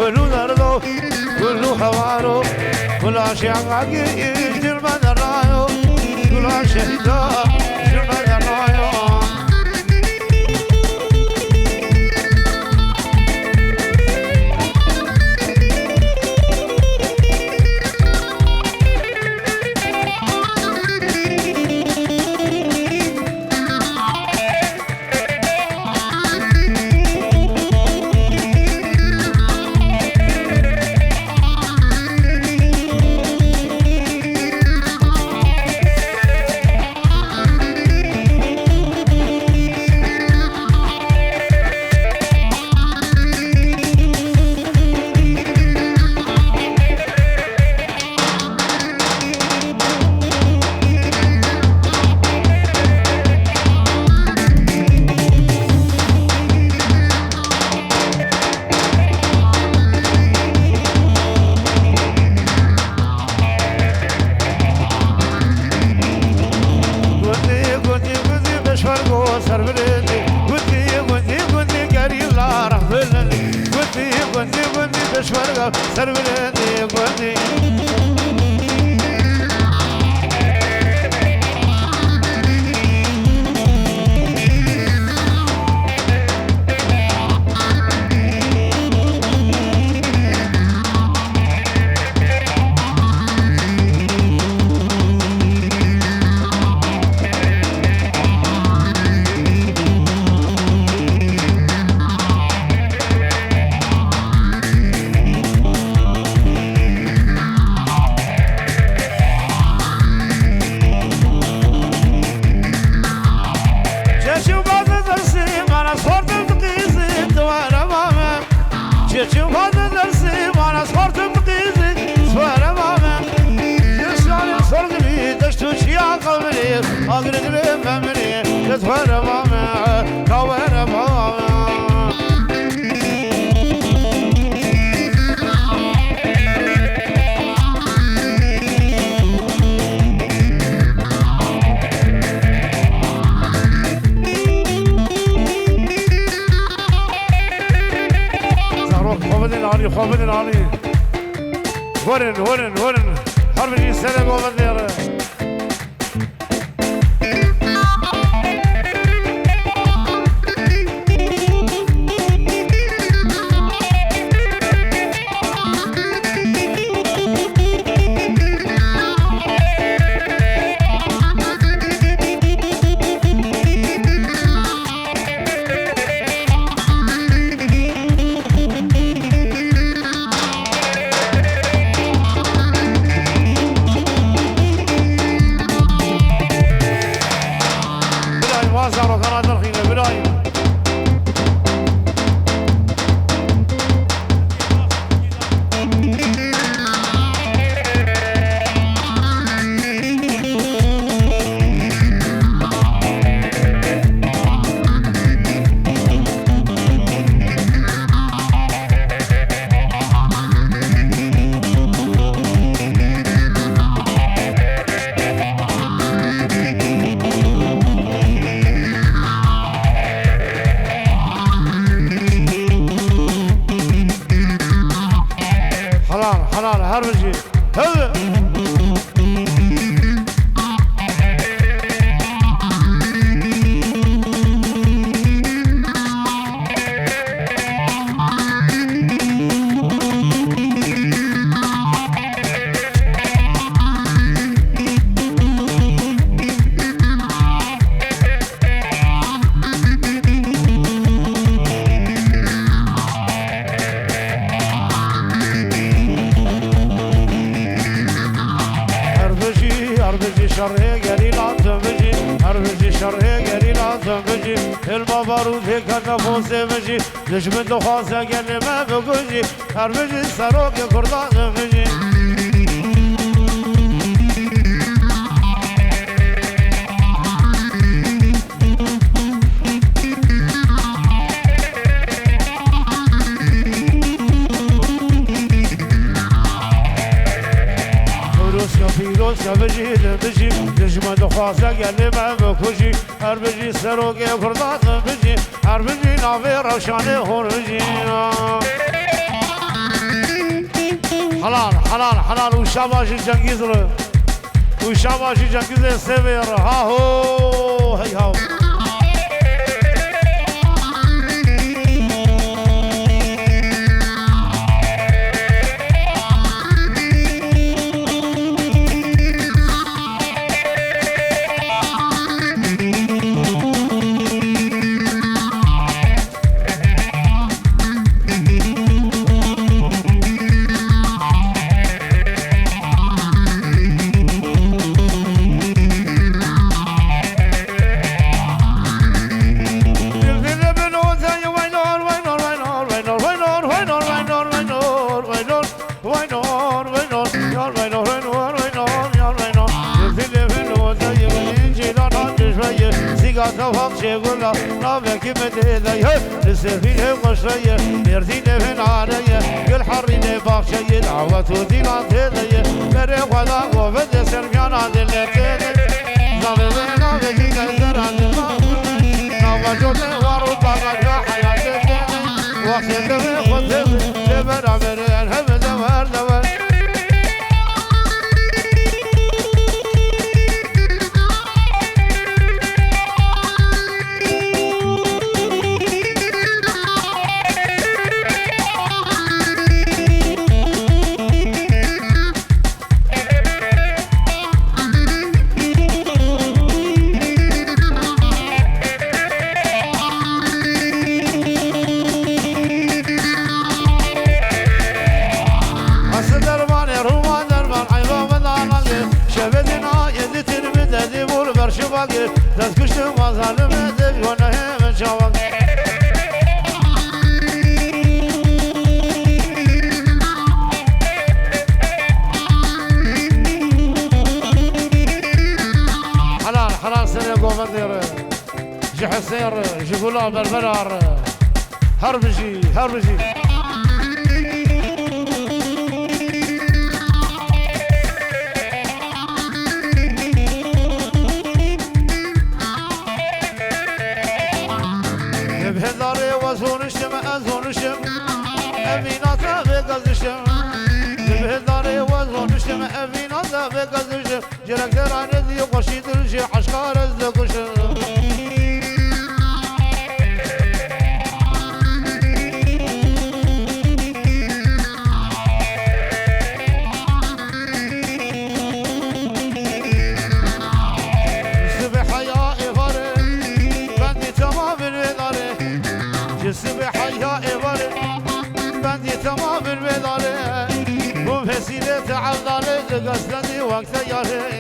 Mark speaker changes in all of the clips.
Speaker 1: كلو دردو كلو خوارو كل عشاق جرم درايو كل عشاق جرم درايو
Speaker 2: خوابن علي ورن حرب السلام وغديره حلال هربجي هذا شرعي قليل عتمجي هربجي شرعي قليل عتمجي المبارود هيك نفوس مجي نجمد وخاصة قال ما بقوجي هربجي سروق كردان مجي فیروز بجی بجی نجم دخواسته گلی من بکشی هر بجی سروکی کردان بجی هر بجی ناوی روشانه خور بجی حلال وشاباشي جنگيز رو وشاباشي جنگيز السيفير هاهو هي هاو شغلا نابك مديدي السفينة وشرية يردين في نارية كل حريني باخشية دعوة دينات هدية مريق ولا وفد سرميانا دلتيني زالي نابك كالزران نابا جوتي واربا قجا حياتي وقت كبير خدب لبرا مرين هم زوار دوار دست کشتم از حالم دل و نهم شوم حلال سنة قومندير جي حسير جي قولا بربرار هربجي زونشم امیناتا بگذشم بهداری و زونشم امیناتا بگذشم جرک درانه دی قشی درش عشقار از دکشم سبح حیا افاره بندی تمام بداره سبح حیا افاره بندی تمام بداره و وسیله تعالله دگستنی وقت یاره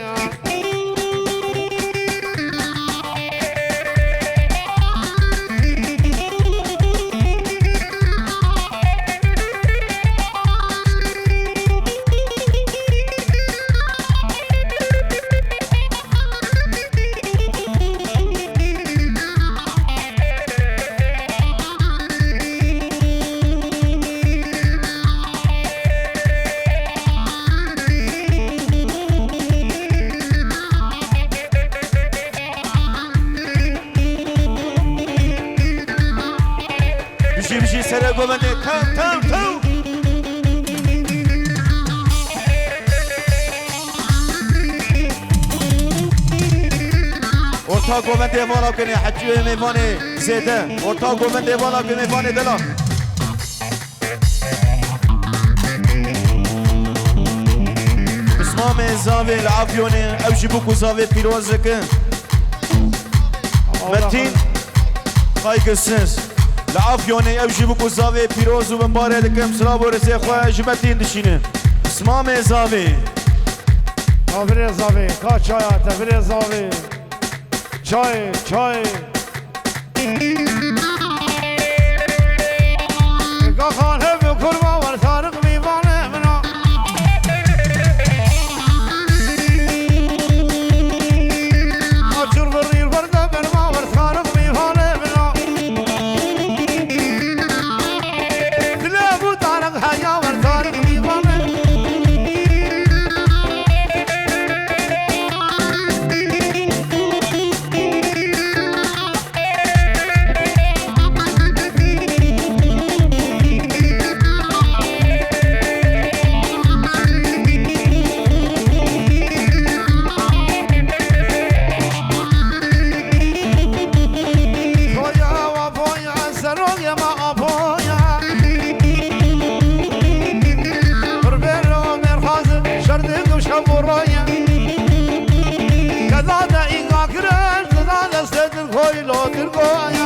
Speaker 3: بشي سر قومنده تو ورتا قومنده والا کنه حجوه میوانه زیده ورتا قومنده والا کنه میوانه دلا اسمام زاوی العافیونه او جبوکو زاوی پیروز کن متین خایق سنس العافيوني او جيبوكو زاوي بيروز ومباري لكم سلابو رزي خواه جمتين دشينه اسمام زاوي
Speaker 2: تفري زاوي كا چايا تفري زاوي چاي كا خانه بكرما ورثارق ميوانه منا اجر برير برده برما ورثارق ميوانه منا حيا ورثارق ميوانه
Speaker 1: كبرايا كذا دا إيقا كرش كذا دا سيد الخوي لو تلقايا